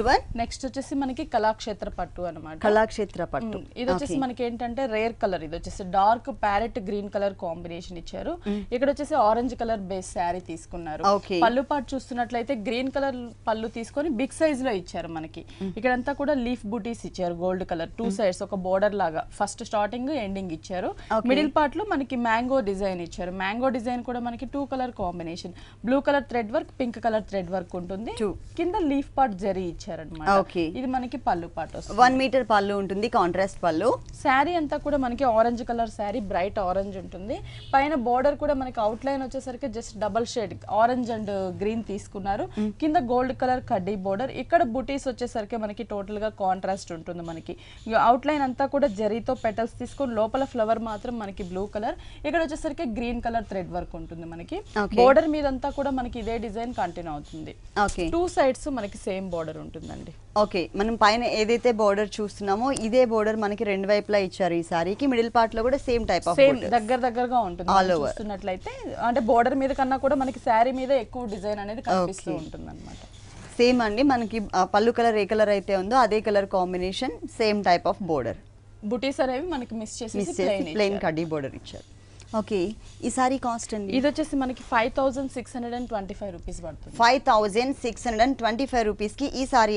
Next one next వచ్చేసి మనకి కళాక్షేత్ర పట్టు అన్నమాట. కళాక్షేత్ర పట్టు ఇది వచ్చేసి మనకి ఏంటంటే రేర్ కలర్, ఇది వచ్చేసి dark parrot green colour combination ఇచ్చారు. ఇక్కడ వచ్చేసి ఆరెంజ్ కలర్ బేస్ శారీ తీసుకున్నారు. పళ్ళు పాటు చూస్తున్నట్లయితే గ్రీన్ కలర్ పళ్ళు తీసుకొని బిగ్ సైజ్ లో ఇచ్చారు మనకి. ఇక్కడంతా కూడా లీఫ్ బూటీస్ ఇచ్చారు గోల్డ్ కలర్, 2 సైడ్స్ ఒక బోర్డర్ లాగా ఫస్ట్ స్టార్టింగ్ ఎండింగ్ ఇచ్చారు. మిడిల్ పార్ట్ లో మనకి మ్యాంగో డిజైన్ ఇచ్చారు. మ్యాంగో డిజైన్ కూడా మనకి 2 colour combination, blue colour thread work, pink colour thread work ఉంటుంది. కింద లీఫ్ పార్ట్ జరీ ఇచ్చారన్నమాట. ఇది మనకి పళ్ళు పార్ట్ వస్తుంది. 1 మీటర్ పళ్ళు ఉంటుంది, కాంట్రాస్ట్ పళ్ళు. శారీ అంతా కూడా మనకి orange colour sari, bright orange ఉంటుంది. పైన బోర్డర్ కూడా మనకి అవుట్ లైన్ వచ్చేసరికి just double shade orange and green తీసుకున్నారు. కింద గోల్డ్ కలర్ కడ్డీ బోర్డర్. ఇక్కడ బుటీస్ వచ్చేసరికి మనకి టోటల్ గా కాంట్రాస్ట్ ఉంటుంది. మనకి అవుట్ లైన్ అంతా కూడా జరీతో పెటల్స్ తీసుకొని లోపల ఫ్లవర్ మాత్రం మనకి బ్లూ కలర్. ఇక్కడ వచ్చేసరికి గ్రీన్ కలర్ థ్రెడ్ వర్క్ ఉంటుంది. మనకి బోర్డర్ మీద అంతా కూడా మనకి ఇదే డిజైన్ కంటిన్యూ అవుతుంది. 2 సైడ్స్ మనకి సేమ్ బోర్డర్ ఉంటుందండి. ఓకే, మనం పైన ఏదైతే బోర్డర్ చూస్తున్నామో ఇదే బోర్డర్ మనకి రెండు వైపులా ఇచ్చారు ఈ సారీకి. మిడిల్ పార్ట్ లో కూడా సేమ్ టైప్ ఆఫ్ సేమ్ దగ్గరగా ఉంటుంది. చూస్తున్నట్లయితే అంటే బోర్డర్ మీద కన్నా కూడా మనకి శారీ మీద ఎక్కువ డిజైన్ అనేది కనిపిస్తూ ఉంటుంది అన్నమాట. సేమ్ అండి, మనకి పళ్ళు కలర్ ఏ కలర్ అయితే ఉందో అదే colour combination, same type of border. బుటీస్ అనేవి మనకి మిస్ చేసి ప్లెయిన్ కడ్డీ బోర్డర్ ఇచ్చారు. ఓకే, ఈ సారీ కాస్ట్ అండి? ఇది వచ్చేసి మనకి 5625 రూపీస్ పడుతుంది. 5625 రూపీస్ కి ఈ సారీ